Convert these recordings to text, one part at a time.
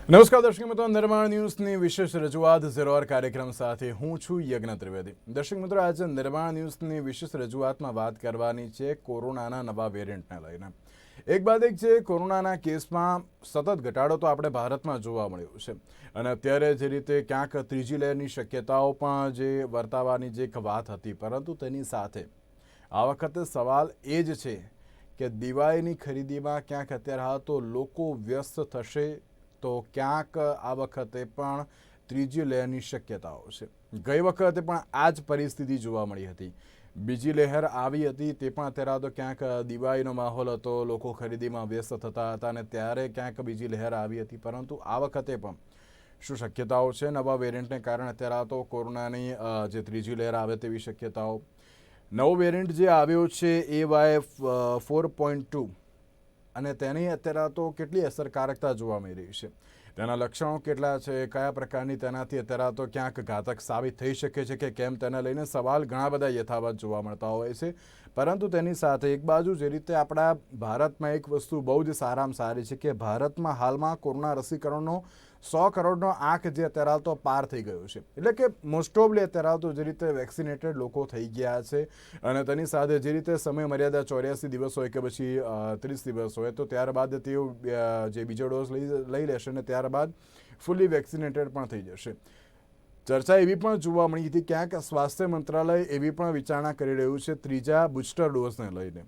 નમસ્કાર દર્શક મિત્રો, નિર્માણ ન્યૂઝની વિશેષ રજૂઆત ઝીરોર કાર્યક્રમ સાથે હું છું યજ્ઞ ત્રિવેદી. દર્શક મિત્રો, આજે નિર્માણ ન્યૂઝની વિશેષ રજૂઆતમાં વાત કરવાની છે કોરોનાના નવા વેરિયન્ટને લઈને. એક બાદ એક જે કોરોનાના કેસમાં સતત ઘટાડો તો આપણે ભારતમાં જોવા મળ્યો છે અને અત્યારે જે રીતે ક્યાંક ત્રીજી લહેરની શક્યતાઓ પણ જે વર્તાવાની જે એક વાત હતી, પરંતુ તેની સાથે આ વખતે સવાલ એ જ છે કે દિવાળીની ખરીદીમાં ક્યાંક અત્યારે હાલ તો લોકો વ્યસ્ત થશે, તો ક્યાંક આ વખતે પણ ત્રીજી લહેરની શક્યતાઓ છે. ગઈ વખતે પણ આ જ પરિસ્થિતિ જોવા મળી હતી. બીજી લહેર આવી હતી, તે પણ અત્યારે તો ક્યાંક દિવાળીનો માહોલ હતો, લોકો ખરીદીમાં વ્યસ્ત થતા હતા અને ત્યારે ક્યાંક બીજી લહેર આવી હતી. પરંતુ આ વખતે પણ શું શક્યતાઓ છે નવા વેરિયન્ટને કારણે? અત્યારે તો કોરોનાની જે ત્રીજી લહેર આવે તેવી શક્યતાઓ. નવો વેરિયન્ટ જે આવ્યો છે AY4.2 અને તેની અત્યારે તો કેટલી અસરકારકતા જોવા મળી રહી છે, તેના લક્ષણો કેટલા છે, કયા પ્રકારની તેનાથી અત્યારે તો ક્યાંક ઘાતક સાબિત થઈ શકે છે કે કેમ, તેને લઈને સવાલ ઘણા બધા યથાવત જોવા મળતા હોય છે. પરંતુ તેની સાથે એક બાજુ જે રીતે આપણા ભારતમાં એક વસ્તુ બહુ જ સારામાં સારી છે કે ભારતમાં હાલમાં કોરોના રસીકરણનો 100 કરોડનો આંક જે અત્યારે તો પાર થઈ ગયો છે. એટલે કે મોસ્ટ ઓફલી અત્યારે તો જે રીતે વેક્સિનેટેડ લોકો થઈ ગયા છે અને તેની સાથે જે રીતે સમય મર્યાદા 84 દિવસ હોય કે પછી 30 દિવસ હોય, તો ત્યારબાદ તેઓ જે બીજો ડોઝ લઈ લેશે અને ત્યારબાદ ફૂલી વેક્સિનેટેડ પણ થઈ જશે. ચર્ચા એવી પણ જોવા મળી હતી, ક્યાંક સ્વાસ્થ્ય મંત્રાલય એવી પણ વિચારણા કરી રહ્યું છે ત્રીજા બુસ્ટર ડોઝને લઈને.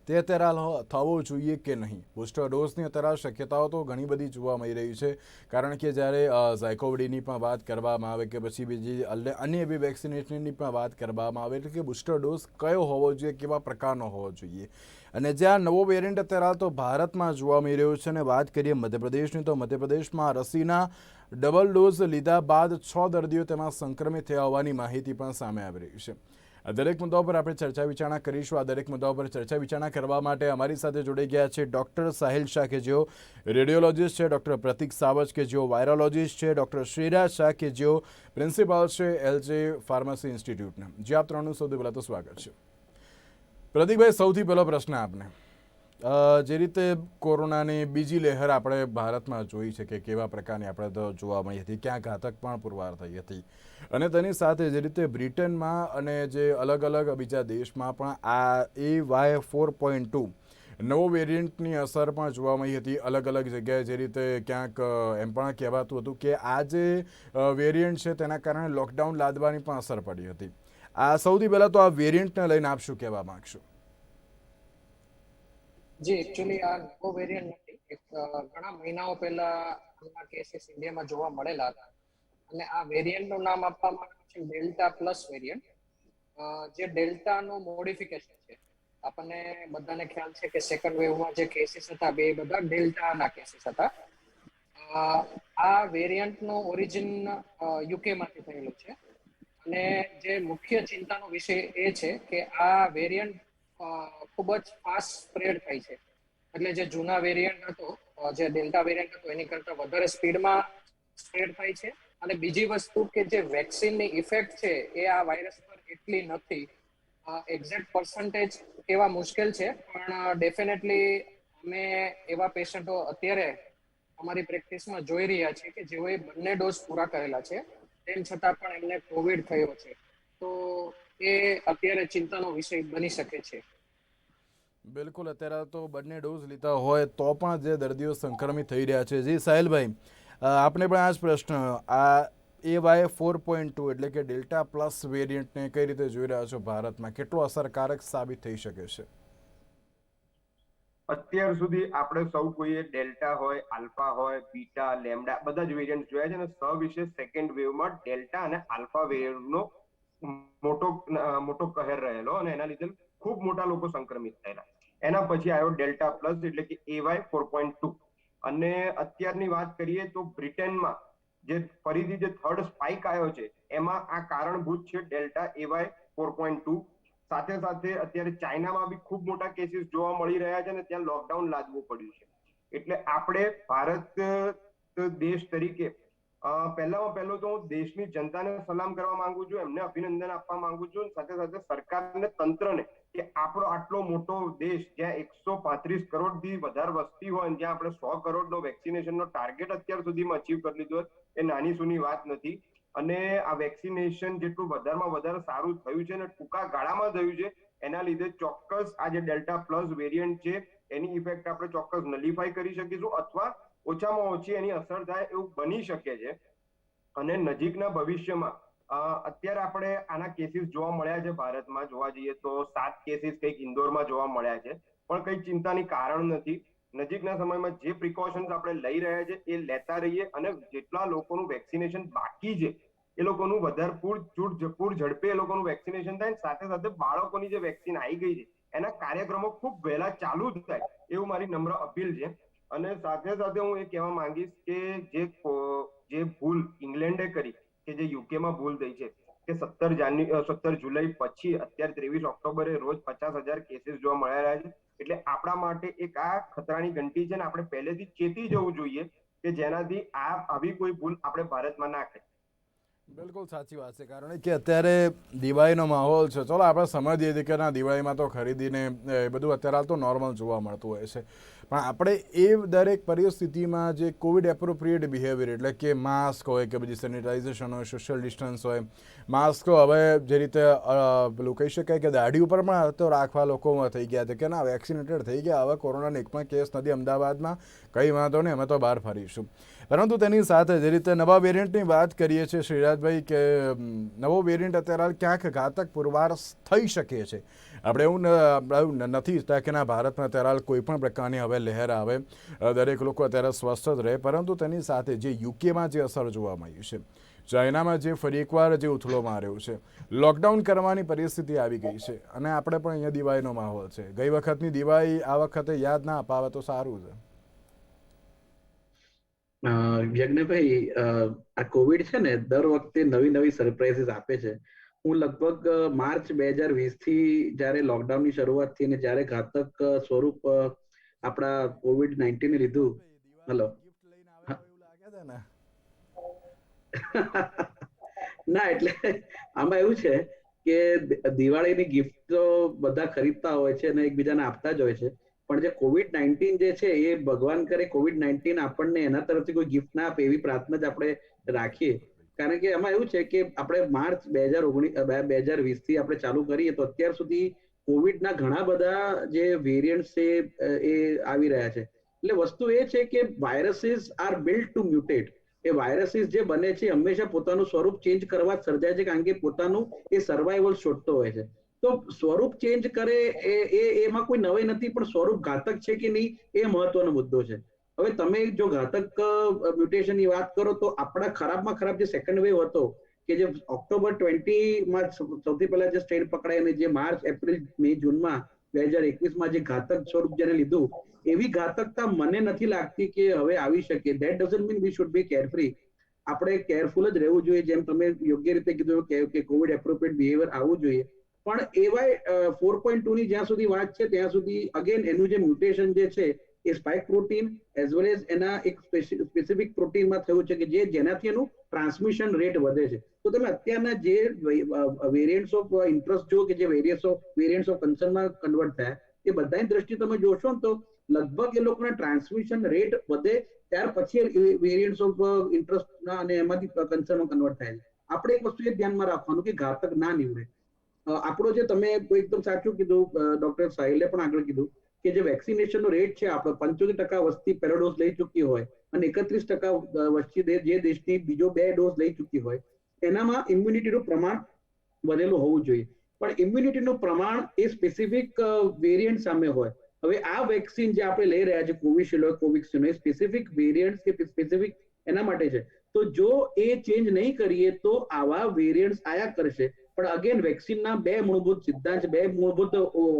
તે અત્યારે થવો જોઈએ કે નહીં? બુસ્ટર ડોઝની અત્યારે શક્યતાઓ તો ઘણી બધી જોવા મળી રહી છે, કારણ કે જ્યારે ઝાયકોવિડની પણ વાત કરવામાં આવે કે પછી બીજી અન્ય એવી વેક્સિનેશનની પણ વાત કરવામાં આવે, એટલે કે બુસ્ટર ડોઝ કયો હોવો જોઈએ, કેવા પ્રકારનો હોવો જોઈએ. અને જ્યાં નવો વેરિયન્ટ અત્યારે તો ભારતમાં જોવા મળી રહ્યો છે અને વાત કરીએ મધ્યપ્રદેશની, તો મધ્યપ્રદેશમાં રસીના ડબલ ડોઝ લીધા બાદ 6 દર્દીઓ તેમાં સંક્રમિત થયા હોવાની માહિતી પણ સામે આવી રહી છે. આ દરેક મુદ્દાઓ પર આપણે ચર્ચા વિચારણા કરીશું. આ દરેક મુદ્દાઓ પર ચર્ચા વિચારણા કરવા માટે અમારી સાથે જોડાઈ ગયા છે ડૉક્ટર સાહિલ શાહ કે જેઓ રેડિયોલોજીસ્ટ છે, ડૉક્ટર પ્રતિક સાવજ કે જેઓ વાયરોલોજીસ્ટ છે, ડૉક્ટર શ્રીરાજ શાહ કે જેઓ પ્રિન્સિપાલ છે LJ ફાર્મસી ઇન્સ્ટિટ્યૂટના. જે આપ ત્રણનું સૌથી પહેલાં તો સ્વાગત છે. પ્રતિકભાઈ, સૌથી પહેલો પ્રશ્ન આપને. જે રીતે કોરોનાની બીજી લહેર આપણે ભારતમાં જોઈ છે કે કેવા પ્રકારની આપણે તો જોવા મળી હતી, ક્યાં ઘાતક પણ પુરવાર થઈ હતી, અને તેની સાથે જે રીતે બ્રિટનમાં અને જે અલગ અલગ બીજા દેશમાં પણ આ AY4.2 નવો વેરિયન્ટની અસર પણ જોવા મળી હતી અલગ અલગ જગ્યાએ. જે રીતે ક્યાંક એમ પણ કહેવાતું હતું કે આ જે વેરિયન્ટ છે તેના કારણે લોકડાઉન લાદવાની પણ અસર પડી હતી. આ સૌથી પહેલાં તો આ વેરિયન્ટને લઈને આપ શું કહેવા માગશો? જી એકચ્યુઅલી આ નવો વેરિયન્ટ નથી. ઘણા મહિનાઓ પહેલા આના કેસીસ ઇન્ડિયામાં જોવા મળેલા હતા અને આ વેરિયન્ટનું નામ આપવામાં આવ્યું છે ડેલ્ટા પ્લસ વેરિયન્ટ, જે ડેલ્ટાનું મોડિફિકેશન છે. આપણને બધાને ખ્યાલ છે કે સેકન્ડ વેવમાં જે કેસીસ હતા બે બધા ડેલ્ટાના કેસીસ હતા. આ વેરિયન્ટનું ઓરિજિન યુકે માંથી થયેલું છે અને જે મુખ્ય ચિંતાનો વિષય એ છે કે આ વેરિયન્ટ ખૂબ જ ફાસ્ટ સ્પ્રેડ થાય છે. એટલે જે જૂના વેરિયન્ટ હતો, જે ડેલ્ટા વેરિયન્ટ હતો, એની કરતા વધારે સ્પીડમાં સ્પ્રેડ થાય છે. અને બીજી વસ્તુ કે જે વેક્સિનની ઇફેક્ટ છે એ આ વાયરસ પર એટલી નથી. એક્ઝેક્ટ પર્સન્ટેજ કહેવા મુશ્કેલ છે, પણ ડેફિનેટલી અમે એવા પેશન્ટો અત્યારે અમારી પ્રેક્ટિસમાં જોઈ રહ્યા છીએ કે જેઓએ બંને ડોઝ પૂરા કરેલા છે, તેમ છતાં પણ એમને કોવિડ થયો છે. તો એ અત્યારે ચિંતાનો વિષય બની શકે છે. બિલકુલ, અત્યારે તો બંને ડોઝ લીધા હોય તો પણ જે દર્દીઓ સંક્રમિત થઈ રહ્યા છે. જી સાહિલભાઈ, આપને પણ આ જ પ્રશ્ન, આ AY4.2 એટલે કે ડેલ્ટા પ્લસ વેરિયન્ટને કઈ રીતે જોઈ રહ્યા છો ભારતમાં? કેટલો અસરકારક સાબિત થઈ શકે છે? અત્યાર સુધી આપણે સૌ કોઈએ ડેલ્ટા હોય, આલ્ફા હોય, બીટા, લેમ્ડા બધા જ વેરિયન્ટ જોયા છે અને સવિશેષ સેકન્ડ વેવમાં ડેલ્ટા અને આલ્ફા વેરિયન્ટનો મોટો મોટો કહેર રહેલો અને એના લીધે ખૂબ મોટા લોકો સંક્રમિત થયેલા. એના પછી આવ્યો ડેલ્ટા પ્લસ એટલે કે AY4.2 અને અત્યારની વાત કરીએ તો બ્રિટનમાં જે ફરીથી જે થર્ડ સ્પાઇક આવ્યો છે એમાં આ કારણભૂત છે ડેલ્ટા AY4.2. સાથે સાથે અત્યારે ચાઇનામાં બી ખૂબ મોટા કેસીસ જોવા મળી રહ્યા છે અને ત્યાં લોકડાઉન લાદવું પડ્યું છે. એટલે આપણે ભારત દેશ તરીકે પહેલામાં પહેલું તો હું દેશની જનતાને સલામ કરવા માંગુ છું, એમને અભિનંદન આપવા માંગુ છું, સાથે સાથે સરકારને, તંત્રને, કે આપણો આટલો મોટો દેશ જ્યાં 135 કરોડથી વધારે વસ્તી હોય અને જ્યાં આપણે 100 કરોડનો વેક્સિનેશનનો ટાર્ગેટ અત્યાર સુધીમાં અચીવ કરી લીધો એ નાની સૂની વાત નથી. અને આ વેક્સિનેશન જેટલું વધારેમાં વધારે સારું થયું છે અને ટૂંકા ગાળામાં થયું છે, એના લીધે ચોક્કસ આ જે ડેલ્ટા પ્લસ વેરિયન્ટ છે એની ઇફેક્ટ આપણે ચોક્કસ નલિફાઈ કરી શકીશું અથવા ઓછામાં ઓછી એની અસર થાય એવું બની શકે છે. અને નજીકના ભવિષ્યમાં અત્યારે આપણે આના કેસીસ જોવા મળ્યા છે ભારતમાં, જોવા જઈએ તો 7 કેસીસ કંઈક ઇન્દોરમાં જોવા મળ્યા છે, પણ કંઈ ચિંતાની કારણ નથી. નજીકના સમયમાં જે પ્રિકોશન્સ આપણે લઈ રહ્યા છે એ લેતા રહીએ અને જેટલા લોકોનું વેક્સિનેશન બાકી છે એ લોકોનું વધારે પૂર ઝડપે એ લોકોનું વેક્સિનેશન થાય, સાથે સાથે બાળકોની જે વેક્સિન આવી ગઈ છે એના કાર્યક્રમો ખૂબ વહેલા ચાલુ થાય એવું મારી નમ્ર અપીલ છે. અને સાથે સાથે હું એ કહેવા માંગીશ કે જે ભૂલ ઇંગ્લેન્ડે કરી, કે જે યુકેમાં ભૂલ થઈ છે કે 17 જુલાઈ પછી અત્યારે 23 ઓક્ટોબરે રોજ 50,000 કેસીસ જોવા મળ્યા રહ્યા છે, એટલે આપણા માટે એક આ ખતરાની ઘંટી છે ને આપણે પહેલેથી ચેતી જવું જોઈએ કે જેનાથી આવી કોઈ ભૂલ આપણે ભારતમાં ના કરીએ. બિલકુલ સાચી વાત છે, કારણ કે અત્યારે દિવાળીનો માહોલ છે. ચલો આપણે સમજીએ છીએ કે ના, દિવાળીમાં તો ખરીદીને એ બધું અત્યારે હાલ તો નોર્મલ જોવા મળતું હોય છે, પણ આપણે એ દરેક પરિસ્થિતિમાં જે કોવિડ એપ્રોપ્રિએટ બિહેવિયર, એટલે કે માસ્ક હોય કે પછી સેનિટાઇઝેશન હોય, સોશિયલ ડિસ્ટન્સ હોય, માસ્ક હવે જે રીતે પેલું કહી શકાય કે દાઢી ઉપર પણ તો રાખવા લોકોમાં થઈ ગયા છે કે ના, વેક્સિનેટેડ થઈ ગયા, હવે કોરોનાનો એક પણ કેસ નથી અમદાવાદમાં, કંઈ વાંધો નહીં, અમે તો બહાર ફરીશું. પરંતુ તેની સાથે જે રીતે નવા વેરિયન્ટની વાત કરીએ છીએ શ્રીરાજભાઈ, કે નવો વેરિયન્ટ અત્યારે ક્યાંક ઘાતક પુરવાર થઈ શકે છે. આપણે એવું નથી ઈચ્છતા કે ના, ભારતમાં અત્યારે કોઈ પણ પ્રકારની હવે લહેર આવે, દરેક લોકો અત્યારે સ્વસ્થ જ રહે, પરંતુ તેની સાથે જે યુકેમાં જે અસર જોવા મળી છે, ચાઇનામાં જે ફરી એકવાર જે ઉથલો માર્યો છે, લોકડાઉન કરવાની પરિસ્થિતિ આવી ગઈ છે, અને આપણે પણ અહીંયા દિવાળીનો માહોલ છે. ગઈ વખતની દિવાળી આ વખતે યાદ ના અપાવે તો સારું છે. યજ્ઞભાઈ, આ કોવિડ છે ને દર વખતે નવી નવી સરપ્રાઇઝીસ આપે છે. હું લગભગ માર્ચ 2020 થી જયારે લોકડાઉનની શરૂઆત થઈ અને જયારે ઘાતક સ્વરૂપ આપણા COVID-19 ને લીધું. હેલો, ના એટલે આમાં એવું છે કે દિવાળીની ગિફ્ટ તો બધા ખરીદતા હોય છે અને એકબીજાને આપતા જ હોય છે, પણ જે COVID-19 જે છે એ ભગવાન કરે COVID-19 આપણને એના તરફથી કોઈ ગિફ્ટ ના આપે એવી પ્રાર્થના જ આપણે રાખીએ. કારણ કે એમાં એવું છે કે આપણે માર્ચ 2020 થી આપણે ચાલુ કરીએ તો અત્યાર સુધી કોવિડના ઘણા બધા જે વેરિયન્ટ છે એ આવી રહ્યા છે. એટલે વસ્તુ એ છે કે viruses are built to mutate. એ વાયરસીસ જે બને છે હંમેશા પોતાનું સ્વરૂપ ચેન્જ કરવા જ સર્જાય છે, કારણ કે પોતાનું એ સર્વાઈવલ શોધતો હોય છે. તો સ્વરૂપ ચેન્જ કરે એમાં કોઈ નવાઈ નથી, પણ સ્વરૂપ ઘાતક છે કે નહીં એ મહત્વનો મુદ્દો છે. હવે તમે જો ઘાતક મ્યુટેશનની વાત કરો તો આપણા ખરાબમાં ખરાબ જે સેકન્ડ વેવ હતો કે જે ઓક્ટોબર 20માં સૌથી પહેલા જે સ્ટ્રેન પકડાય અને જે માર્ચ, એપ્રિલ, મે, જૂનમાં 2021માં જે ઘાતક સ્વરૂપ જેને લીધું, એવી ઘાતકતા મને નથી લાગતી કે હવે આવી શકે. That doesn't mean we should be carefree. આપણે કેરફુલ જ રહેવું જોઈએ, જેમ તમે યોગ્ય રીતે કીધું કે કોવિડ એપ્રોપ્રિએટ બિહેવિયર આવવું જોઈએ. પણ એવાય 4.2 ની જ્યાં સુધી વાત છે ત્યાં સુધી અગેન એનું જે મ્યુટેશન જે છે એ spike protein as well as એના એક સ્પેસિફિક પ્રોટીનમાં થયું છે કે જેનાથી એનું ટ્રાન્સમિશન રેટ વધે છે. તો તમે અત્યારના જે વેરિયન્ટ્સ ઓફ ઇન્ટરેસ્ટ જો કે જે વેરિયન્ટ્સ ઓફ કન્સર્નમાં કન્વર્ટ થયા એ બધાની દ્રષ્ટિએ તમે જોશો ને તો લગભગ એ લોકોના ટ્રાન્સમિશન રેટ વધે ત્યાર પછી વેરિયન્ટ્સ ઓફ ઇન્ટરેસ્ટના અને એમાંથી કન્સર્નમાં કન્વર્ટ થાય છે. આપણે એક વસ્તુ એ ધ્યાનમાં રાખવાનું કે ઘાતક ના નીવડે. આપણો જે તમે એકદમ સાચું કીધું, ડોક્ટર સાહિલે પણ આગળ કીધું કે જે વેક્સિનેશનનો રેટ છે આપણો 75% વસ્તી પહેલો ડોઝ લઈ ચૂકી હોય અને 31% વસ્તી જે દેશની બીજો 2 ડોઝ લઈ ચૂકી હોય એનામાં ઇમ્યુનિટીનું પ્રમાણ વધેલું હોવું જોઈએ. પણ ઇમ્યુનિટીનું પ્રમાણ એ સ્પેસિફિક વેરિયન્ટ સામે હોય. હવે આ વેક્સિન જે આપણે લઈ રહ્યા છે કોવિશિલ્ડ હોય, કોવેક્સિન, એ સ્પેસિફિક વેરિયન્ટ કે સ્પેસિફિક એના માટે છે. તો જો એ ચેન્જ નહીં કરીએ તો આવા વેરિયન્ટ્સ આયા કરશે. પણ અગેન વેક્સિનના 2 મૂળભૂત સિદ્ધાંત, 2 મૂળભૂત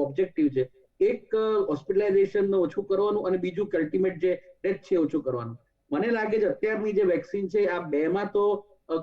ઓબ્જેક્ટિવ છે. એક હોસ્પિટલાઇઝેશન ઓછું કરવાનું અને બીજું અલ્ટિમેટ જે ડેથ છે ઓછું કરવાનું. મને લાગે છે અત્યારની જે વેક્સિન છે આ 2માં તો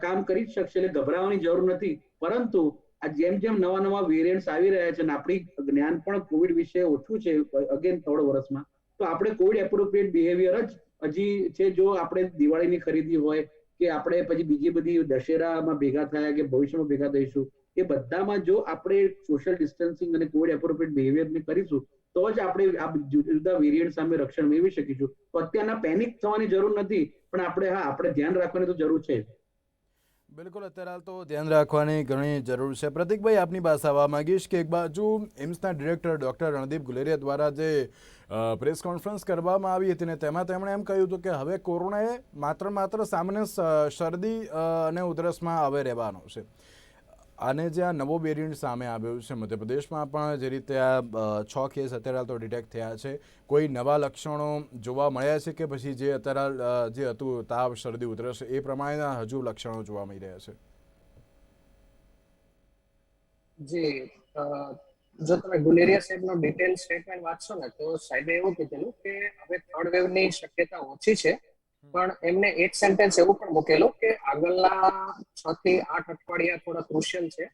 કામ કરી જ શકશે, એટલે ગભરાવાની જરૂર નથી. પરંતુ આ જેમ જેમ નવા વેરિયન્ટ્સ આવી રહ્યા છે અને આપણી જ્ઞાન પણ કોવિડ વિશે ઓછું છે અગેન 3 વર્ષમાં, તો આપણે કોવિડ એપ્રોપ્રિએટ બિહેવિયર જ હજી છે. જો આપણે દિવાળીની ખરીદી હોય કે આપણે પછી બીજી બધી દશેરામાં ભેગા થયા કે ભવિષ્યમાં ભેગા થઈશું, એ બધામાં જો આપણે સોશિયલ ડિસ્ટન્સિંગ અને કોવિડ એપ્રોપ્રિએટ બિહેવિયરને કરીશું તો જ આપણે આ જુદા જુદા વેરિયન્ટ સામે રક્ષણ મેળવી શકીશું. તો અત્યારના પેનિક થવાની જરૂર નથી, પણ આપણે ધ્યાન રાખવાની તો જરૂર છે. બિલકુલ, અત્યારે હાલ તો ધ્યાન રાખવાની ઘણી જરૂર છે. પ્રતિકભાઈ, આપની પાસે આવવા માંગીશ કે એક બાજુ એમ્સના ડિરેક્ટર ડૉક્ટર રણદીપ ગુલેરિયા દ્વારા જે પ્રેસ કોન્ફરન્સ કરવામાં આવી હતી ને તેમાં તેમણે એમ કહ્યું હતું કે હવે કોરોના એ માત્ર સામાન્ય શરદી અને ઉધરસમાં હવે રહેવાનો છે. અને જે આ નવો વેરિયન્ટ સામે આવ્યો છે મધ્યપ્રદેશમાં પણ જે રીતે આ 6 કેસ અત્યારે તો ડિટેક્ટ થયા છે, કોઈ નવા લક્ષણો જોવા મળ્યા છે કે પછી જે અત્યારે જે હતું તાવ શરદી ઉધરસ એ પ્રમાણેના હજુ લક્ષણો જોવા મળી રહ્યા છે? જી, જો તમે ગુલેરિયા સાહેબનો ડિટેલ સ્ટેટમેન્ટ વાંચશો ને તો સાહેબે એવું કીધેલું કે હવે થર્ડ વેવની શક્યતા ઓછી છે, પણ એમને એક સેન્ટેન્સ એવું પણ મૂકેલું કે આગળના 6 થી 8 અઠવાડિયા થોડા ક્રુશિયલ છે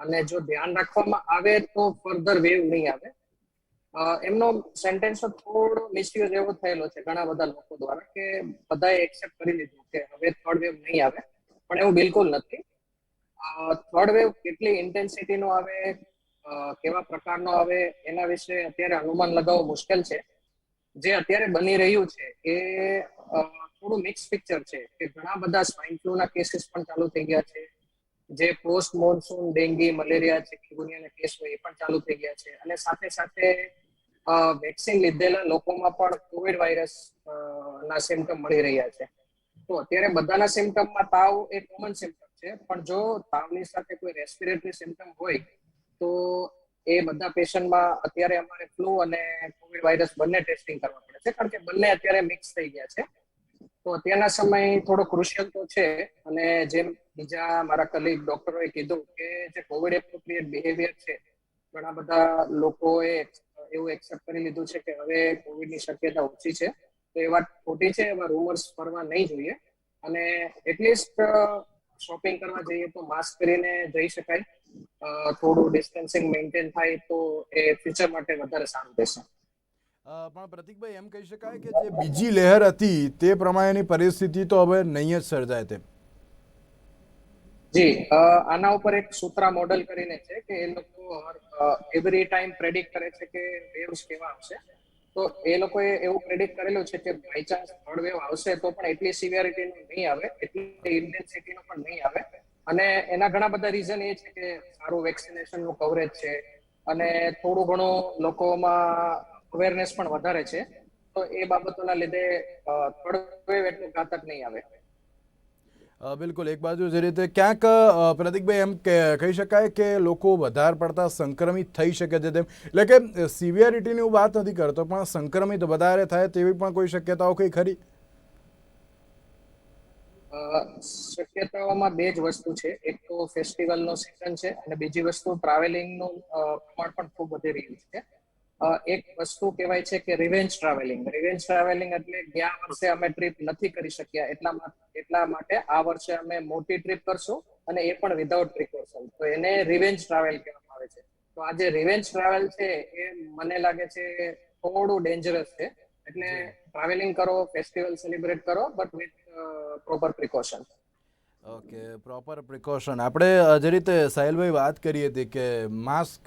અને જો ધ્યાન રાખવામાં આવે તો ફર્ધર વેવ નહીં આવે. એમનો સેન્ટેન્સ થોડો મિસયુઝ એવો થયેલો છે ઘણા બધા લોકો દ્વારા કે બધાએ એક્સેપ્ટ કરી લીધું કે હવે થર્ડ વેવ નહીં આવે, પણ એવું બિલકુલ નથી. થર્ડ વેવ કેટલી ઇન્ટેન્સિટીનો આવે, કેવા પ્રકારનો આવે, એના વિશે અત્યારે અનુમાન લગાવવું મુશ્કેલ છે. જે અત્યારે બની રહ્યું છે એ થોડું મિક્સ પિક્ચર છે કે ઘણા બધા સ્વાઇન ફ્લૂના કેસીસ પણ ચાલુ થઈ ગયા છે, જે પોસ્ટ મોન્સૂન ડેન્ગી, મલેરિયા, ચિકનગુનિયાના કેસ હોય એ પણ ચાલુ થઈ ગયા છે, અને સાથે સાથે વેક્સિન લીધેલા લોકોમાં પણ કોવિડ વાયરસ ના સિમ્ટમ મળી રહ્યા છે. તો અત્યારે બધાના સિમ્ટમમાં તાવ એ કોમન સિમ્ટમ છે, પણ જો તાવની સાથે કોઈ રેસ્પિરેટરી સિમ્ટમ હોય તો એ બધા પેશન્ટમાં અત્યારે અમારે ફ્લૂ અને કોવિડ વાયરસ બંને ટેસ્ટિંગ કરવા પડે છે, કારણ કે બંને અત્યારે મિક્સ થઈ ગયા છે. તો અત્યારના સમય થોડો ક્રુશિયલ તો છે, અને જેમ બીજા મારા કલીગ ડોક્ટરોએ કીધું કે જે કોવિડ એપ્રોપ્રિએટ બિહેવિયર છે, ઘણા બધા લોકોએ એવું એક્સેપ્ટ કરી લીધું છે કે હવે કોવિડની શક્યતા ઓછી છે. તો એ વાત ખોટી છે, એવા રૂમર્સ ફરવા નહીં જોઈએ, અને એટલીસ્ટ શોપિંગ કરવા જઈએ તો માસ્ક પહેરીને જઈ શકાય, થોડું ડિસ્ટન્સિંગ મેન્ટેન થાય તો એ ફ્યુચર માટે વધારે સારું રહેશે. પણ પ્રતિકભાઈ, એમ કહી શકાય કે જે બીજી લહેર હતી તે પ્રમાણેની પરિસ્થિતિ તો હવે નહીં જ સર્જાય તેમ? જી, આના ઉપર એક સૂત્રા મોડેલ કરીને છે કે એ લોકો એવરી ટાઈમ પ્રેડિક્ટ કરે છે કે વેવ્સ કેવા આવશે. તો એ લોકોએ એવું પ્રેડિક્ટ કરેલું છે કે બાય ચાન્સ થર્ડ વેવ આવશે તો પણ એટલી સિવિયરિટીનો નહીં આવે, એટલી ઇન્ટેન્સિટીનો પણ નહીં આવે, અને એના ઘણા બધા રીઝન એ છે કે સારું વેક્સિનેશનનું કવરેજ છે, અને થોડું ઘણું લોકોમાં અવેરનેસ પણ વધારે છે. તો એ બાબતોના લીધે થર્ડ વેવ એટલું ઘાતક નહીં આવે. બિલકુલ, એક બાજુ જે રીતે ક્યાંક પ્રતિકભાઈ એમ કહી શકાય કે લોકો વધારે પડતા સંક્રમિત થઈ શકે છે તેમ, એટલે કે સિવિયરિટીની હું વાત નથી કરતો, પણ સંક્રમિત વધારે થાય તેવી પણ કોઈ શક્યતાઓ કઈ ખરી? શક્યતાઓમાં બે જ વસ્તુ છે, એક તો ફેસ્ટિવલનો સિઝન છે અને બીજી વસ્તુ ટ્રાવેલિંગનું પ્રમાણ પણ ખૂબ વધી રહ્યું છે. એક વસ્તુ કહેવાય છે કે રિવેન્જ ટ્રાવેલિંગ એટલે ગયા વર્ષે અમે ટ્રીપ નથી કરી શક્યા એટલા માટે આ વર્ષે અમે મોટી ટ્રીપ કરશું, અને એ પણ વિધાઉટ પ્રિકોશન, તો એને રિવેન્જ ટ્રાવેલ કહેવામાં આવે છે. તો આ જે રિવેન્જ ટ્રાવેલ છે એ મને લાગે છે થોડું ડેન્જરસ છે, એટલે ટ્રાવેલિંગ કરો, ફેસ્ટિવલ સેલિબ્રેટ કરો, but with proper precaution. Okay, proper precaution. આપણે જે રીતે સાહિલભાઈ વાત કરી હતી કે માસ્ક,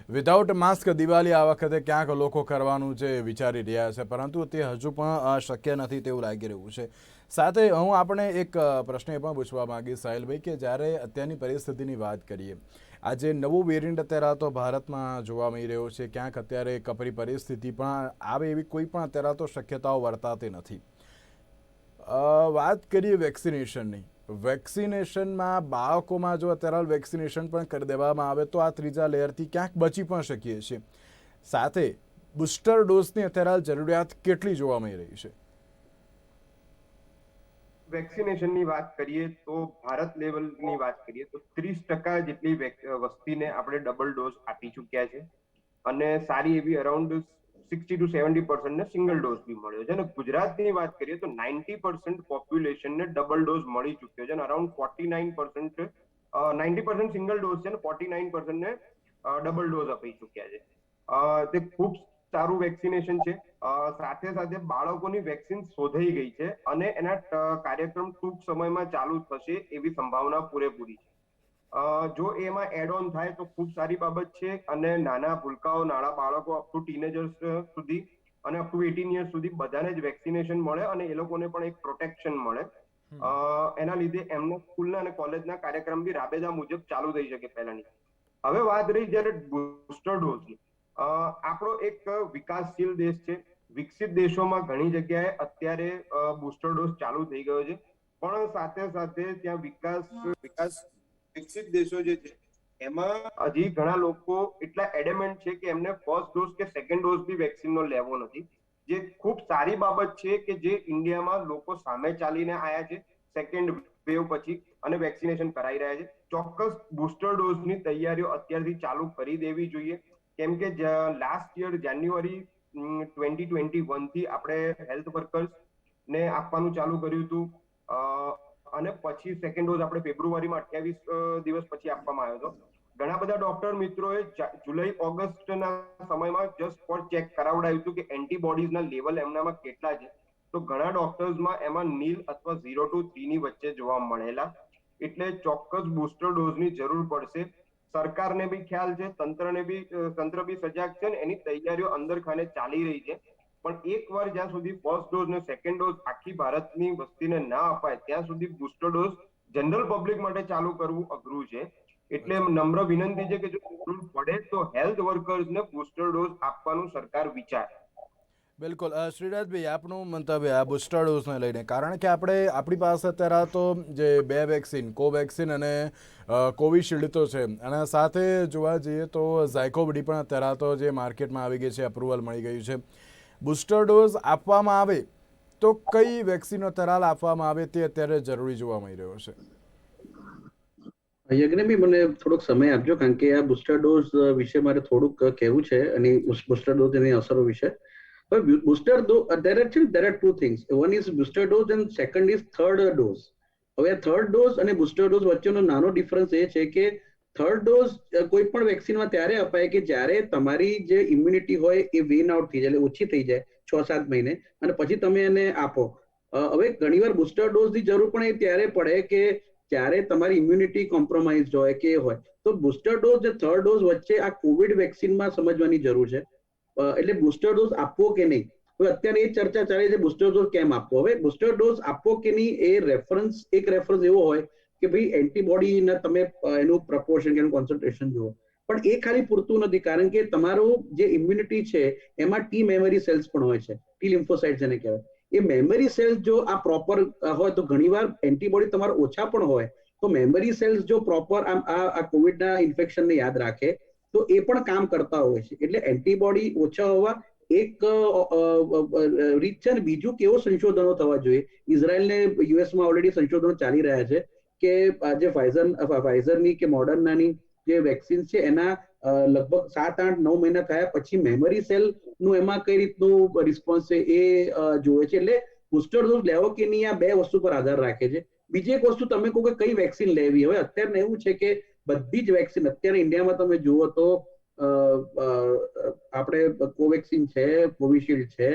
વિધાઉટ માસ્ક દિવાળી આ વખતે ક્યાંક લોકો કરવાનું છે વિચારી રહ્યા છે, પરંતુ તે હજુ પણ શક્ય નથી તેવું લાગી રહ્યું છે. સાથે હું આપણે એક પ્રશ્ન એ પણ પૂછવા માંગીશ સાહિલભાઈ કે જ્યારે અત્યારની પરિસ્થિતિની વાત કરીએ, આજે નવું વેરિયન્ટ અત્યારે તો ભારતમાં જોવા મળી રહ્યો છે, ક્યાંક અત્યારે કપરી પરિસ્થિતિ પણ આવે એવી કોઈ પણ અત્યારે તો શક્યતાઓ વર્તાતી નથી. વાત કરીએ વેક્સિનેશનની, વેક્સિનેશનમાં બાળકોમાં જો અત્યારે વેક્સિનેશન પણ કરી દેવામાં આવે તો આ ત્રીજા લેયરથી ક્યાંક બચી પણ શકીએ છીએ. સાથે બુસ્ટર ડોઝની અત્યારે જરૂરિયાત કેટલી જોવા મળી રહી છે? વેક્સિનેશનની વાત કરીએ તો ભારત લેવલની વાત કરીએ તો 30% જેટલી વસ્તીને આપણે ડબલ ડોઝ આપી ચૂક્યા છે, અને સારી એવી અરાઉન્ડ 60 to 70% ને સિંગલ ડોઝ બી મળ્યો છે. અને ગુજરાતની વાત કરીએ તો 90% પોપ્યુલેશનને ડબલ ડોઝ મળી ચૂક્યો છે, અને અરાઉન્ડ 49% 90% સિંગલ ડોઝ છે અને 49% ને ડબલ ડોઝ આપી ચૂક્યા છે. તે ખૂબ સારું વેક્સિનેશન છે. સાથે સાથે બાળકોની વેક્સિન શોધાઈ ગઈ છે અને એના કાર્યક્રમ ટૂંક સમયમાં ચાલુ થશે એવી સંભાવના પૂરેપૂરી છે. જો એમાં એડ ઓન થાય તો ખૂબ સારી બાબત છે અને નાના ભૂલકાઓ, નાના બાળકો અપ ટુ ટીનેજર્સ સુધી અને અપ ટુ 18 યર્સ સુધી બધાને જ વેક્સિનેશન મળે અને એ લોકોને પણ એક પ્રોટેક્શન મળે. એના લીધે એમના સ્કૂલના અને કોલેજના કાર્યક્રમ બી રાબેતા મુજબ ચાલુ થઈ શકે પહેલાની. હવે વાત રહી જ્યારે બુસ્ટર ડોઝની. આપણો એક વિકાસશીલ દેશ છે. વિકસિત દેશોમાં ઘણી જગ્યાએ અત્યારે બુસ્ટર ડોઝ ચાલુ થઈ ગયો છે, પણ સાથે સાથે ત્યાં વિકસિત દેશો જે છે એમાં હજી ઘણા લોકો એટલા એડેમેન્ટ છે કે એમને ફર્સ્ટ ડોઝ કે સેકન્ડ ડોઝ બી વેક્સિનનો લેવો નથી, જે ખૂબ સારી બાબત છે કે જે ઇન્ડિયામાં લોકો સામે ચાલીને આવ્યા છે સેકન્ડ વેવ પછી અને વેક્સિનેશન કરાવી રહ્યા છે. ચોક્કસ બુસ્ટર ડોઝની તૈયારીઓ અત્યારથી ચાલુ કરી દેવી જોઈએ, કેમ કે લાસ્ટ યર જાન્યુઆરી 2021 થી આપણે હેલ્થ વર્કર્સ ને આપવાનું ચાલુ કર્યું હતું અને પછી સેકન્ડ ડોઝ આપણે ફેબ્રુઆરીમાં 28 દિવસ પછી આપવામાં આવ્યો હતો. ઘણા બધા ડોક્ટર મિત્રોએ જુલાઈ ઓગસ્ટના સમયમાં જસ્ટ ફોર ચેક કરાવડાવ્યું હતું કે એન્ટીબોડીઝના લેવલ એમનામાં કેટલા છે, તો ઘણા ડોક્ટર્સમાં એમાં નીલ અથવા 0 to 3 ની વચ્ચે જોવા મળેલા. એટલે ચોક્કસ બુસ્ટર ડોઝની જરૂર પડશે. સરકારને બી ખ્યાલ છે, તંત્ર બી સજાગ છે ને એની તૈયારીઓ અંદર ખાને ચાલી રહી છે. પણ એકવાર જ્યાં સુધી ફર્સ્ટ ડોઝ ને સેકન્ડ ડોઝ આખી ભારતની વસ્તીને ના અપાય ત્યાં સુધી બુસ્ટર ડોઝ જનરલ પબ્લિક માટે ચાલુ કરવું અઘરું છે. એટલે નમ્ર વિનંતી છે કે જો જરૂર પડે તો હેલ્થ વર્કર્સને બુસ્ટર ડોઝ આપવાનું સરકાર વિચારે. બિલકુલ. શ્રીરાજભાઈ, આપનું મંતવ્ય આ બુસ્ટર ડોઝને લઈને, કારણ કે આપણી પાસે અત્યારે તો જે 2 વેક્સિન, કોવેક્સિન અને કોવિશિલ્ડ તો છે, અને સાથે જોવા જઈએ તો ઝાયકોવ-ડી પણ અત્યારે તો જે માર્કેટમાં આવી ગઈ છે, અપ્રુવલ મળી ગયું છે. બુસ્ટર ડોઝ આપવામાં આવે તો કઈ વેક્સિનો અત્યારે આપવામાં આવે તે અત્યારે જરૂરી જોવા મળી રહ્યો છે? યજ્ઞભાઈ, મને થોડોક સમય આપજો, કારણ કે આ બુસ્ટર ડોઝ વિશે મારે થોડુંક કહેવું છે અને બુસ્ટર ડોઝ એની અસરો વિશે. Booster dose, there are two things. One is booster dose and second is third dose. હવે થર્ડ ડોઝ અને બુસ્ટર ડોઝ વચ્ચેનો નાનો ડિફરન્સ એ છે કે થર્ડ ડોઝ કોઈ પણ વેક્સિનમાં ત્યારે અપાય કે જ્યારે તમારી જે ઇમ્યુનિટી હોય એ વેન આઉટ થઈ જાય, એટલે ઓછી થઈ જાય 6-7 મહિને, અને પછી તમે એને આપો. હવે ઘણીવાર બુસ્ટર ડોઝની જરૂર પણ એ ત્યારે પડે કે જ્યારે તમારી ઇમ્યુનિટી કોમ્પ્રોમાઇઝ હોય કે હોય. તો બુસ્ટર ડોઝ અને થર્ડ ડોઝ વચ્ચે આ કોવિડ વેક્સિનમાં સમજવાની જરૂર છે. એટલે બુસ્ટર ડોઝ આપવો કે નહીં, હવે અત્યારે એ ચર્ચા ચાલે છે બુસ્ટર ડોઝ કેમ આપવો. હવે બુસ્ટર ડોઝ આપવો કે નહીં એ એક રેફરન્સ એવો હોય કે ભાઈ એન્ટીબોડીના તમે એનું પ્રપોર્શન કે એનું કોન્સન્ટ્રેશન જુઓ, પણ એ ખાલી પૂરતું નથી, કારણ કે તમારું જે ઇમ્યુનિટી છે એમાં ટી મેમરી સેલ્સ પણ હોય છે, ટી લિમ્ફોસાઇટ્સ જેને કહેવાય. એ મેમરી સેલ્સ જો આ પ્રોપર હોય તો ઘણીવાર એન્ટીબોડી તમારા ઓછા પણ હોય તો મેમરી સેલ્સ જો પ્રોપર આ કોવિડના ઇન્ફેક્શનને યાદ રાખે તો એ પણ કામ કરતા હોય છે. એટલે એન્ટીબોડી ઓછા હોવા એક રીત છે. ને બીજું કેવો સંશોધનો થવા જોઈએ. ઇઝરાયલ ને યુએસમાં ઓલરેડી સંશોધનો ચાલી રહ્યા છે કે આજે ફાઇઝરની કે મોડર્નાની જે વેક્સિન છે એના લગભગ 7-8-9 મહિના થયા પછી મેમરી સેલ નું એમાં કઈ રીતનું રિસ્પોન્સ છે એ જોવે છે. એટલે બુસ્ટર ડોઝ લેવો કે નહીં આ બે વસ્તુ પર આધાર રાખે છે. બીજી એક વસ્તુ તમે કહો કે કઈ વેક્સિન લેવી. હવે અત્યારે એવું છે કે બધી જ વેક્સિન અત્યારે ઇન્ડિયામાં તમે જુઓ તો આપણે કોવેક્સિન છે, કોવિશિલ્ડ છે,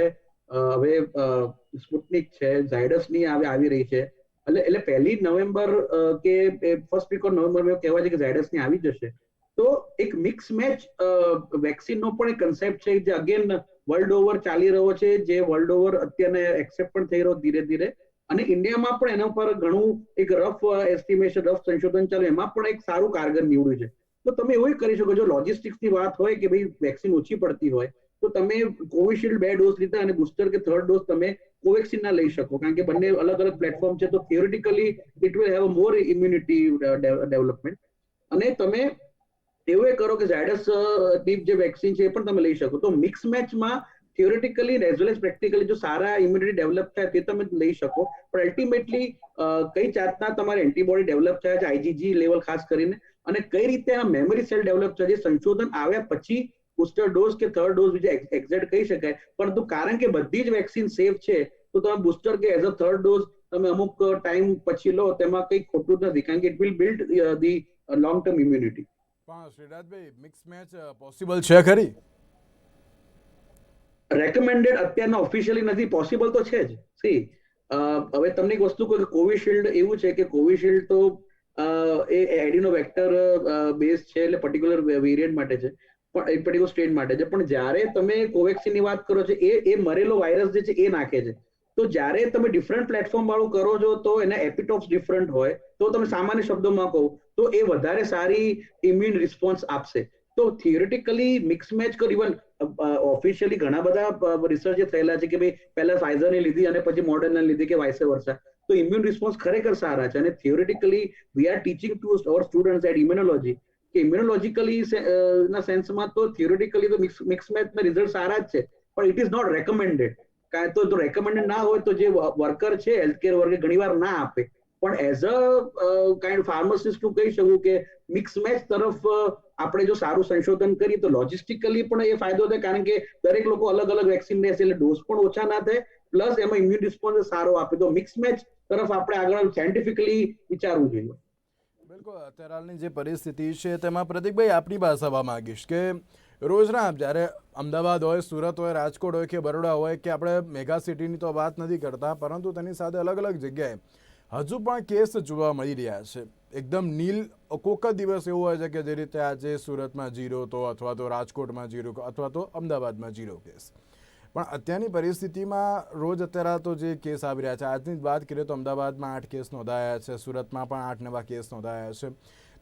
હવે સ્પુટનિક છે, ઝાયડસની આવી રહી છે. એટલે 1 નવેમ્બર કે ફર્સ્ટ વીક ઓફ નવેમ્બર કહેવાય છે કે ઝાયડસની આવી જશે. તો એક મિક્સ મેચ વેક્સિનનો પણ એક કન્સેપ્ટ છે જે અગેન વર્લ્ડ ઓવર ચાલી રહ્યો છે, જે વર્લ્ડ ઓવર અત્યારે એક્સેપ્ટ પણ થઈ રહ્યો ધીરે ધીરે, અને ઇન્ડિયામાં પણ એના પર ઘણું એક રફ એસ્ટિમેશન, રફ સંશોધન ચાલે, એમાં પણ એક સારું કારગર નીવડ્યું છે. તો તમે એવું કરી શકો, જો લોજિસ્ટિક્સની વાત હોય કે ભાઈ વેક્સિન ઓછી પડતી હોય તો તમે કોવિશિલ્ડ 2 ડોઝ લીધા અને બુસ્ટર કે થર્ડ ડોઝ તમે કોવેક્સિનના લઈ શકો, કારણ કે બંને અલગ અલગ પ્લેટફોર્મ છે. તો theoretically it will have more immunity development. અને તમે એવું કરો કે ઝાયડસ ની જે વેક્સિન છે એ પણ તમે લઈ શકો. તો મિક્સ મેચમાં theoretically as well as practically જો સારા ઇમ્યુનિટી ડેવલપ થાય તે તમે લઈ શકો, પણ અલ્ટિમેટલી કઈ જાતના તમારે એન્ટીબોડી ડેવલપ થયા છે, આઈજીજી લેવલ ખાસ કરીને, અને કઈ રીતે આ મેમરી સેલ ડેવલપ થયા છે, સંશોધન આવ્યા પછી બુસ્ટર ડોઝ કે થર્ડ ડોઝ વિશે એક્ઝેક્ટ કહી શકાય. પરંતુ કારણ કે બધી જ વેક્સિન સેફ છે તો તમે બુસ્ટર કે એઝ અ થર્ડ ડોઝ તમે અમુક ટાઈમ પછી લો તેમાં કંઈ ખોટું નથી, કારણ કે it will build the long term immunity. પણ શ્રીરાજભાઈ, મિક્સ મેચ પોસિબલ છે ખરી? રેકમેન્ડેડ અત્યારના ઓફિશિયલી નથી, પોસિબલ તો છે જ. સી હવે તમને એક વસ્તુ કહું કે કોવિશિલ્ડ એવું છે કે કોવિશિલ્ડ તો એ એડિનો વેક્ટર બેઝ છે, એટલે પર્ટિક્યુલર વેરિયન્ટ માટે છે, પણ એક પર્ટિક્યુલર સ્ટ્રેન માટે છે. પણ જ્યારે તમે કોવેક્સિન ની વાત કરો છો, એ મરેલો વાયરસ જે છે એ નાખે છે. તો જ્યારે તમે ડિફરન્ટ પ્લેટફોર્મ વાળું કરો છો તો એના એપિટોપ્સ ડિફરન્ટ હોય, તો તમે સામાન્ય શબ્દોમાં કહો તો એ વધારે સારી ઇમ્યુન રિસ્પોન્સ આપશે. તો થિયોરેટિકલી મિક્સ મેચ કરો. ઇવન ઓફિશિયલી ઘણા બધા રિસર્ચ થયેલા છે કે ભાઈ પહેલા ફાઇઝરની લીધી અને પછી મોડર્નને લીધી કે વાઇસ વર્સા, તો ઇમ્યુન રિસ્પોન્સ ખરેખર સારા છે. અને theoretically we are teaching to our students at immunology કે ઇમ્યુનોલોજીકલી ના સેન્સમાં તો થિયોરેટિકલી તો મિક્સ મેચના રિઝલ્ટ સારા જ છે, પણ ઇટ ઇઝ નોટ રેકમેન્ડેડ. કારણ તો રેકમેન્ડેડ ના હોય તો જે વર્કર છે હેલ્થકેર વર્કર ઘણીવાર ના આપે. પણ એઝ અ કાઇન્ડ ફાર્માસિસ્ટ હું કહી શકું કે મિક્સ મેચ તરફ આપણે જો સારું સંશોધન કરીએ તો લોજિસ્ટિકલી પણ એ ફાયદો થાય, કારણ કે દરેક લોકો અલગ અલગ વેક્સિન લેશે એટલે ડોઝ પણ ઓછા ના થાય, પ્લસ એમાં ઇમ્યુન રિસ્પોન્સ સારો આપે. તો મિક્સ મેચ તરફ આપણે આગળ સાયન્ટિફિકલી વિચારવું જોઈએ. બિલકુલ. અત્યારે હાલની જે પરિસ્થિતિ છે તેમાં પ્રતિકભાઈ આપની પાસે આવવા માંગીશ કે રોજના જ્યારે અમદાવાદ હોય, સુરત હોય, રાજકોટ હોય કે બરોડા હોય કે આપણે મેગા સિટીની તો વાત નથી કરતા, પરંતુ તેની સાથે અલગ અલગ જગ્યાએ હજુ પણ કેસ જોવા મળી રહ્યા છે. એકદમ નીલ. કોઈક જ દિવસ એવું હોય છે કે જે રીતે આજે સુરતમાં 0 તો, અથવા તો રાજકોટમાં 0, અથવા તો અમદાવાદમાં 0 કેસ. પણ અત્યારની પરિસ્થિતિમાં રોજ અત્યારે તો જે કેસ આવી રહ્યા છે, આજની જ વાત કરીએ તો અમદાવાદમાં 8 કેસ નોંધાયા છે, સુરતમાં પણ 8 નવા કેસ નોંધાયા છે.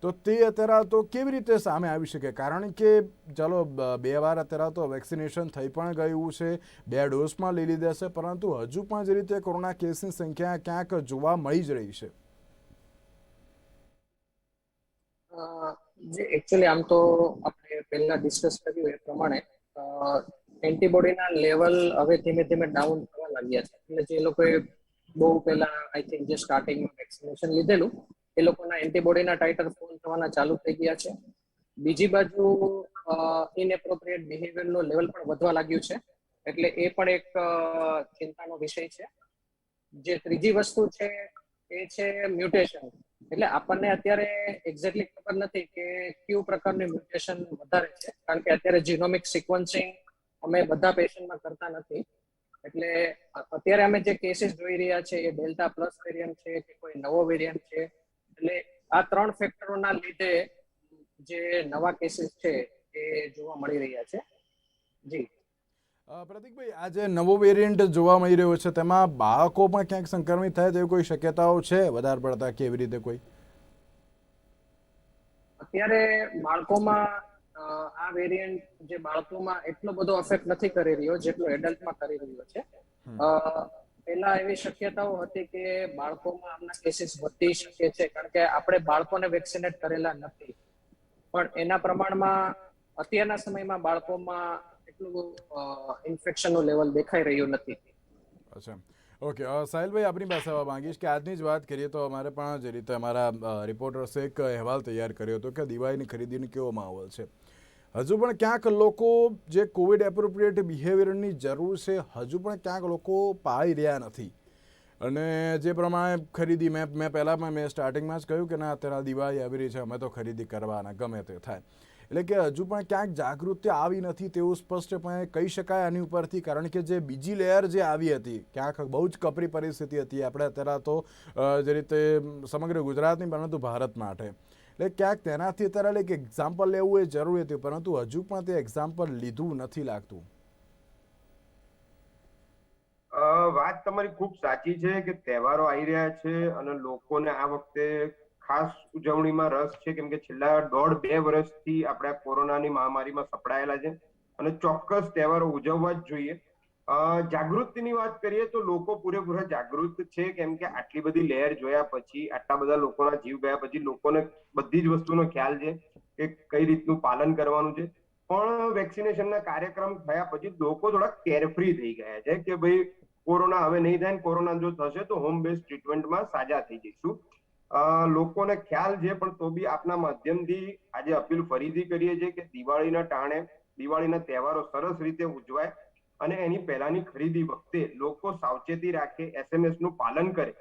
તો તે અત્યારે તો કેવી રીતે સામે આવી શકે? કારણ કે ચાલો 2 વાર અત્યારે તો વેક્સિનેશન થઈ પણ ગયું છે, 2 ડોઝ પણ લઈ લીધા છે, પરંતુ હજુ પણ જે રીતે કોરોના કેસની સંખ્યા ક્યાંક જોવા મળી જ રહી છે. જે એકચ્યુઅલી આમ તો આપણે પહેલા ડિસ્કસ કર્યું એ પ્રમાણે એન્ટીબોડીના લેવલ હવે ધીમે ધીમે ડાઉન થવા લાગ્યા છે. એટલે જે લોકોએ બહુ પહેલા આઈ થિંક જે સ્ટાર્ટિંગમાં વેક્સિનેશન લીધેલું એ લોકોના એન્ટીબોડીના ટાઇટર ફોલ થવાના ચાલુ થઈ ગયા છે. બીજી બાજુ ઇનએપ્રોપ્રિએટ બિહેવિયરનું લેવલ પણ વધવા લાગ્યું છે, એટલે એ પણ એક ચિંતાનો વિષય છે. જે ત્રીજી વસ્તુ છે એ છે મ્યુટેશન. એટલે આપણને અત્યારે એક્ઝેક્ટલી ખબર નથી કે કયું પ્રકારનું મ્યુટેશન વધારે છે, કારણ કે અત્યારે જીનોમિક સિક્વન્સિંગ અમે બધા પેશન્ટમાં કરતા નથી. એટલે અત્યારે અમે જે કેસીસ જોઈ રહ્યા છે એ ડેલ્ટા પ્લસ વેરિયન્ટ છે કે કોઈ નવો વેરિયન્ટ છે. એટલે આ 3 ફેક્ટરોના લીધે જે નવા કેસીસ છે એ જોવા મળી રહ્યા છે. જી પ્રતિકભાઈ, આ જે નવો વેરિયન્ટ જોવા મળી રહ્યો છે તેમાં બાળકો પણ ક્યાંક સંક્રમિત થાય તેવી કોઈ શક્યતાઓ છે વધારે પડતા, કેવી રીતે કોઈ? અત્યારે બાળકોમાં આ વેરિયન્ટ જે બાળકોમાં એટલો બધો અફેક્ટ નથી કરી રહ્યો જેટલો એડલ્ટમાં કરી રહ્યો છે. પહેલા એવી શક્યતાઓ હતી કે બાળકોમાં આમના કેસીસ વધી શકે છે, કારણ કે આપણે બાળકોને વેક્સિનેટ કરેલા નથી, પણ એના પ્રમાણમાં અત્યારના સમયમાં બાળકોમાં એટલું ઇન્ફેક્શનનું લેવલ દેખાઈ રહ્યું નથી. અચ્છા, ઓકે. સાહિલભાઈ, આપણી પાસે આવવા માંગીશ કે આજની જ વાત કરીએ તો અમારે પણ જે રીતે અમારા રિપોર્ટર્સે એક અહેવાલ તૈયાર કર્યો હતો કે દિવાળીની ખરીદીનો કેવો માહોલ છે. હજુ પણ ક્યાંક લોકો જે કોવિડ એપ્રોપ્રિએટ બિહેવિયરની જરૂર છે હજુ પણ ક્યાંક લોકો પાળી રહ્યા નથી. અને જે પ્રમાણે ખરીદી મેં પહેલાં મેં સ્ટાર્ટિંગમાં જ કહ્યું કે ના, અત્યારે દિવાળી આવી રહી છે, અમે તો ખરીદી કરવાના ગમે તે થાય. એટલે કે હજુ પણ ક્યાંક જાગૃતિ આવી નથી તેવું સ્પષ્ટપણે કહી શકાય આની ઉપરથી. કારણ કે જે બીજી લેયર જે આવી હતી ક્યાંક બહુ જ કપરી પરિસ્થિતિ હતી આપણે અત્યારે તો જે રીતે સમગ્ર ગુજરાતની પરંતુ ભારત માટે, એટલે ક્યાંક તેનાથી અત્યારે એક એક્ઝામ્પલ લેવું એ જરૂરી હતું, પરંતુ હજુ પણ તે એક્ઝામ્પલ લીધું નથી લાગતું. વાત તમારી ખૂબ સાચી છે કે તહેવારો આવી રહ્યા છે અને લોકોને આ વખતે ખાસ ઉજવણીમાં રસ છે, કેમ કે છેલ્લા 1.5-2 વર્ષથી આપણે કોરોનાની મહામારીમાં સપડાયેલા છે અને ચોક્કસ તહેવારો ઉજવવા જ જોઈએ. જાગૃતિની વાત કરીએ તો લોકો પૂરેપૂરા જાગૃત છે, કેમ કે આટલી બધી લહેર જોયા પછી, આટલા બધા લોકોના જીવ ગયા પછી લોકોને બધી જ વસ્તુનો ખ્યાલ છે કે કઈ રીતનું પાલન કરવાનું છે. પણ વેક્સિનેશનના કાર્યક્રમ થયા પછી લોકો થોડા કેરફ્રી થઈ ગયા છે કે ભાઈ કોરોના હવે નહીં થાય, કોરોના જો થશે તો હોમ બેઝ ટ્રીટમેન્ટમાં સાજા થઈ જઈશું. લોકોને ખ્યાલ છે, પણ તો બી આપના માધ્યમથી આજે અપીલ ફરીથી કરીએ છીએ કે દિવાળીના ટાણે દિવાળીના તહેવારો સરસ રીતે ઉજવાય અને એની પહેલાની ખરીદી વખતે લોકો સાવચેતી રાખે, SMS નું પાલન કરે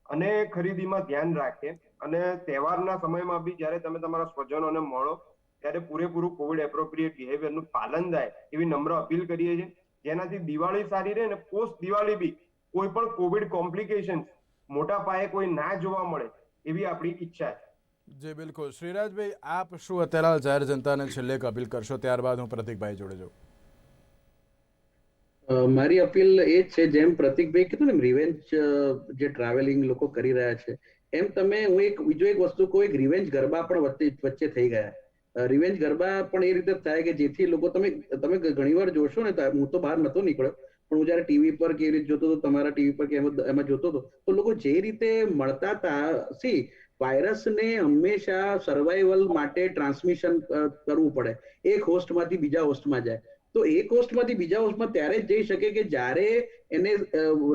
અને ખરીદીમાં ધ્યાન રાખે. અને તહેવારના સમયમાં બી જ્યારે તમે તમારા સ્વજનોને મળો ત્યારે પૂરેપૂરું કોવિડ એપ્રોપ્રિએટ બિહેવિયરનું પાલન થાય એવી નમ્ર અપીલ કરીએ છીએ. જેનાથી દિવાળી સારી રહે ને પોસ્ટ દિવાળી બી કોઈ પણ કોવિડ કોમ્પ્લિકેશન મોટા પાયે કોઈ ના જોવા મળે એવી આપણી ઈચ્છા છે. જી બિલકુલ. શ્રીરાજભાઈ, આપ શું અત્યારે જાહેર જનતાને છેલ્લે એક અપીલ કરશો? ત્યારબાદ હું પ્રતિકભાઈ જોડે જાઉં. મારી અપીલ એ જ છે, જેમ પ્રતિકભાઈ કીધું ને રિવેન્જ જે ટ્રાવેલિંગ લોકો કરી રહ્યા છે, એમ તમે હું એક બીજો એક વસ્તુ કહું, એક રિવેન્જ ગરબા પણ વચ્ચે થઈ ગયા. રિવેન્જ ગરબા પણ એ રીતે થાય કે જેથી લોકો તમે ઘણી વાર જોશો ને, હું તો બહાર નતો નીકળ્યો પણ હું જયારે ટીવી પર કેવી રીતે જોતો હતો, તમારા ટીવી પર કે એમાં જોતો હતો, તો લોકો જે રીતે મળતા હતા, વાયરસને હંમેશા સર્વાઈવલ માટે ટ્રાન્સમિશન કરવું પડે, એક હોસ્ટમાંથી બીજા હોસ્ટમાં જાય. તો એક હોસ્ટમાંથી બીજા હોસ્ટમાં ત્યારે જ જઈ શકે કે જ્યારે એને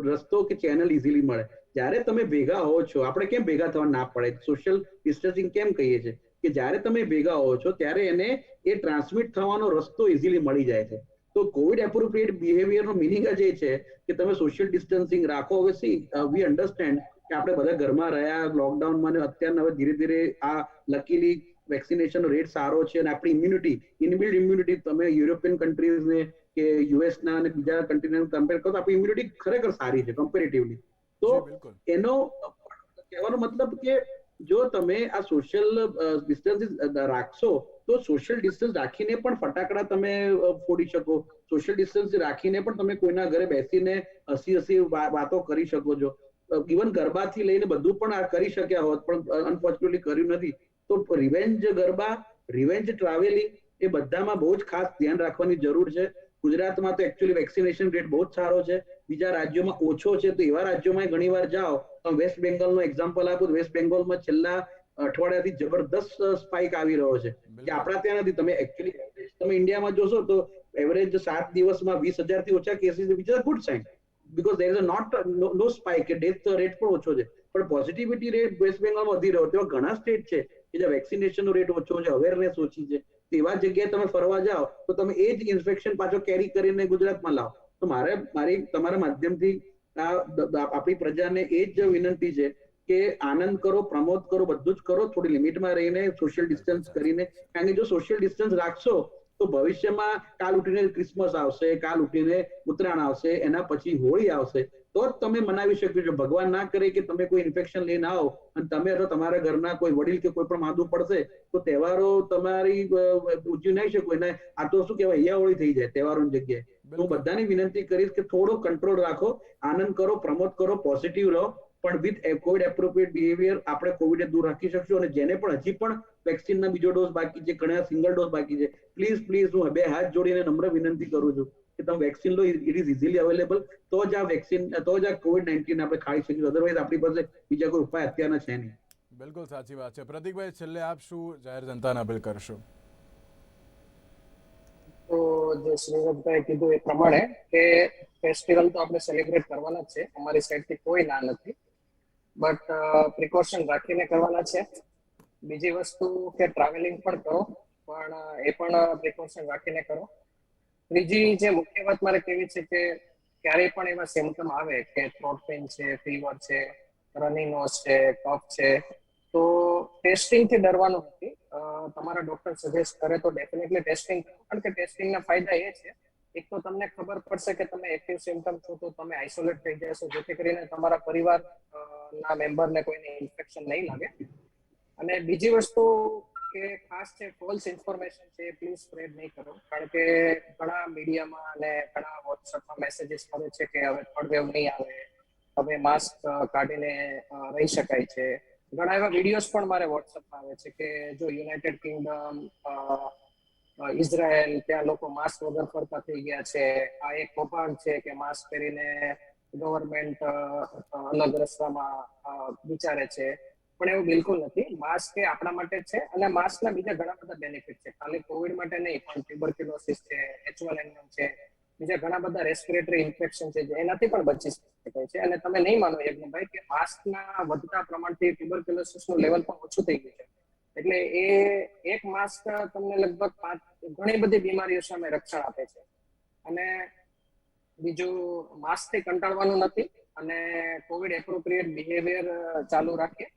રસ્તો કે ચેનલ ઇઝીલી મળે. જ્યારે તમે ભેગા હો છો, આપણે કેમ ભેગા થવા ના પડે, સોશિયલ ડિસ્ટન્સિંગ કેમ કહીએ છીએ કે જ્યારે તમે ભેગા હો છો ત્યારે એને એ ટ્રાન્સમિટ થવાનો રસ્તો ઇઝીલી મળી જાય છે. તો કોવિડ એપ્રોપ્રિએટ બિહેવિયરનો મિનિંગ જ એ છે કે તમે સોશિયલ ડિસ્ટન્સિંગ રાખો. હવે વી અન્ડરસ્ટેન્ડ કે આપણે બધા ઘરમાં રહ્યા લોકડાઉનમાં, અત્યારે હવે ધીરે ધીરે આ લકીલી વેક્સિનેશન રેટ સારો છે અને આપણી ઇનબિલ્ડ ઇમ્યુનિટી, તમે યુરોપિયન કન્ટ્રીઝને કે યુએસના અને બીજા કન્ટ્રીને કમ્પેર કરો તો આપણી ઇમ્યુનિટી ખરેખર સારી છે કમ્પેરેટિવલી. તો એનો કહેવાનો મતલબ કે જો તમે આ સોશિયલ ડિસ્ટન્સ રાખશો તો સોશિયલ ડિસ્ટન્સ રાખીને પણ ફટાકડા તમે ફોડી શકો, સોશિયલ ડિસ્ટન્સ રાખીને પણ તમે કોઈના ઘરે બેસીને હસી વાતો કરી શકો છો. ઇવન ગરબાથી લઈને બધું પણ આ કરી શક્યા હોત, પણ અનફોર્ચ્યુનેટલી કર્યું નથી. તો રિવેન્જ ગરબા, રિવેન્જ ટ્રાવેલિંગ, એ બધામાં બહુ જ ખાસ ધ્યાન રાખવાની જરૂર છે. ગુજરાતમાં તો એકચ્યુઅલી વેક્સિનેશન રેટ બહુ જ સારો છે, બીજા રાજ્યોમાં ઓછો છે. તો એવા રાજ્યોમાં ઘણી વાર જાઓ, વેસ્ટ બેંગોલનો એક્ઝામ્પલ આપું, વેસ્ટ બેંગોલમાં છેલ્લા અઠવાડિયાથી જબરદસ્ત સ્પાઇક આવી રહ્યો છે કે આપણા ત્યાં નથી. તમે એકચ્યુઅલી તમે ઇન્ડિયામાં જોશો તો એવરેજ 7 દિવસમાં 20,000 થી ઓછા cases, which is a good sign because there is no spike, death rate પણ ઓછો છે. પણ પોઝિટિવિટી રેટ વેસ્ટ બેંગોલમાં વધી રહ્યો. તેવા ઘણા સ્ટેટ છે કે જ્યાં વેક્સિનેશનનો રેટ ઓછો છે, અવેરનેસ ઓછી છે. તેવા જગ્યાએ તમે ફરવા જાઓ તો તમે એ જ ઇન્ફેક્શન પાછો કેરી કરીને ગુજરાતમાં લાવો. તો મારી તમારા માધ્યમથી આપણી પ્રજાને એ જ વિનંતી છે કે આનંદ કરો, પ્રમોદ કરો, બધું જ કરો, થોડી લિમિટમાં રહીને, સોશિયલ ડિસ્ટન્સ કરીને. કારણ કે જો સોશિયલ ડિસ્ટન્સ રાખશો તો ભવિષ્યમાં કાલ ઉઠીને ક્રિસમસ આવશે, કાલ ઉઠીને ઉત્તરાયણ આવશે, એના પછી હોળી આવશે, તો જ તમે મનાવી શકશો. ભગવાન ના કરે કે તમે કોઈ ઇન્ફેક્શન લઈને આવો અને તમે તમારા ઘરના કોઈ વડીલ કે કોઈ પણ માંદું પડશે તો તહેવારો તમારી ઉજવી નહીં શકો. એને આ તો શું કહેવાય, અહીંયા હોળી થઈ જાય તહેવારોની જગ્યાએ. હું બધાની વિનંતી કરીશ કે થોડો કંટ્રોલ રાખો, આનંદ કરો, પ્રમોદ કરો, પોઝિટિવ રહો, પણ વિથ કોવિડ એપ્રોપ્રિએટ બિહેવિયર આપણે કોવિડને દૂર રાખી શકશું. અને જેને પણ હજી પણ વેક્સિનના બીજો ડોઝ બાકી છે, ઘણા સિંગલ ડોઝ બાકી છે, પ્લીઝ હું 2 હાથ જોડીને નમ્ર વિનંતી કરું છું કે તમે વેક્સિન લો. It is easily available. તો જ આ વેક્સિન, તો જ આ COVID-19 આપણે ખાઈ શકીશું. અધરવાઇઝ આપણી પાસે બીજા કોઈ ઉપાય અત્યારના છે નહીં. બિલકુલ સાચી વાત છે. પ્રતિકભાઈ, છેલ્લે આપ શું જાહેર જનતાને અપીલ કરશો? તો જે શ્રીરથભાઈ કીધું એ પ્રમાણે કે ફેસ્ટિવલ તો આપણે સેલિબ્રેટ કરવાના જ છે, અમારી સાઈડથી કોઈ ના નથી, બટ પ્રિકોશન રાખીને કરવાના છે. બીજી વસ્તુ કે ટ્રાવેલિંગ પણ કરો, પણ એ પણ પ્રિકોશન રાખીને કરો. ત્રીજી જે મુખ્ય વાત મારે કહેવી છે કે ક્યારેય પણ એવા સિમ્પટમ આવે કે થ્રોટ પેઇન છે, ફીવર છે, રનિંગ નોઝ છે, કફ છે, તો ટેસ્ટિંગથી ડરવાનું નથી. તમારા ડોક્ટર સજેસ્ટ કરે તો ડેફિનેટલી ટેસ્ટિંગ કરો, કારણ કે ટેસ્ટિંગના ફાયદા એ છે, એક તો તમને ખબર પડશે કે તમે એક્ટિવ સિમ્પટમ છો, તો તમે આઇસોલેટ થઈ જશો, જેથી કરીને તમારા પરિવાર ના મેમ્બરને કોઈને ઇન્ફેક્શન નહીં લાગે. અને બીજી વસ્તુ કે ખાસ છે, ફોલ્સ ઇન્ફોર્મેશન છે, પ્લીઝ સ્પ્રેડ નહીં કરો, કારણ કે ઘણા મીડિયામાં અને ઘણા વોટ્સઅપમાં મેસેજીસ કરે છે કે હવે થર્ડ વેવ નહીં આવે, હવે માસ્ક કાઢીને રહી શકાય છે. ઘણા એવા વિડીયોઝ પણ મારે વોટ્સઅપમાં આવે છે કે જો યુનાઇટેડ કિંગડમ, ઇઝરાયલ, ત્યાં લોકો માસ્ક વગર ફરતા થઈ ગયા છે. આ એક કૌભાંડ છે કે માસ્ક પહેરીને ગવર્મેન્ટ અલગ રસ્તામાં વિચારે છે, પણ એવું બિલકુલ નથી. માસ્ક એ આપણા માટે છે અને માસ્કના બીજા ઘણા બધા બેનિફિટ છે, ખાલી કોવિડ માટે નહીં, પણ ટ્યુબરક્યુલોસિસ છે, H1N1 છે, બીજા ઘણા બધા રેસ્પિરેટરી ઇન્ફેક્શન છે, એનાથી પણ બચી શકાય છે. અને તમે નહીં માનો યજ્ઞભાઈ કે માસ્કના વધતા પ્રમાણથી ટ્યુબરક્યુલોસિસનું લેવલ પણ ઓછું થઈ ગયું છે. એટલે એ એક માસ્ક તમને લગભગ ઘણી બધી બીમારીઓ સામે રક્ષણ આપે છે. અને બીજું, માસ્કથી કંટાળવાનું નથી અને કોવિડ એપ્રોપ્રિએટ બિહેવિયર ચાલુ રાખીએ.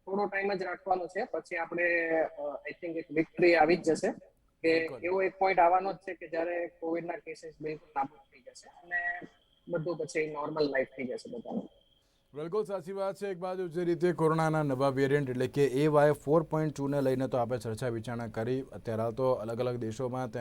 થોડો ટાઈમ જ રાખવાનો છે, પછી આપણે આઈ થિંક એક વિક્ટરી આવી જ જશે કે એવો એક પોઈન્ટ આવવાનો જ છે કે જ્યારે કોવિડના કેસીસ બિલકુલ નાબૂદ થઈ જશે અને બધું પછી નોર્મલ લાઈફ થઈ જશે બધાનું. બિલકુલ સાચી વાત છે. એક બાજુ જે રીતે કોરોનાના નવા વેરિયન્ટ એટલે કે AY4.2ને લઈને તો આપણે ચર્ચા વિચારણા કરી. અત્યારે તો અલગ અલગ દેશોમાં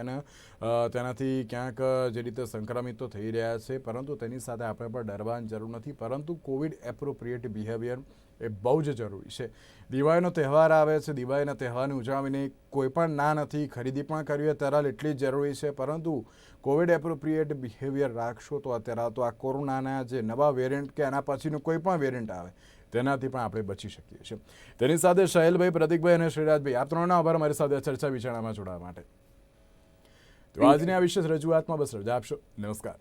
તેનાથી ક્યાંક જે રીતે સંક્રમિતો થઈ રહ્યા છે, પરંતુ તેની સાથે આપણે પણ ડરવાની જરૂર નથી. પરંતુ કોવિડ એપ્રોપ્રિએટ બિહેવિયર એ બહુ જ જરૂરી છે. દિવાળીનો તહેવાર આવે છે, દિવાળીના તહેવારની ઉજવણીની કોઈ પણ ના નથી, ખરીદી પણ કરવી અત્યારે એટલી જ જરૂરી છે, પરંતુ કોવિડ એપ્રોપ્રિએટ બિહેવિયર રાખશો તો અત્યારે તો આ કોરોનાના જે નવા વેરિયન્ટ કે એના પછીનું કોઈ પણ વેરિયન્ટ આવે તેનાથી પણ આપણે બચી શકીએ છીએ. તેની સાથે શૈલભાઈ, પ્રતિકભાઈ અને શ્રીરાજભાઈ, આ ત્રણનો આભાર મારી સાથે ચર્ચા વિચારણામાં જોડાવા માટે. તો આજની આ વિશેષ રજૂઆતમાં બસ રજા આપશો. નમસ્કાર.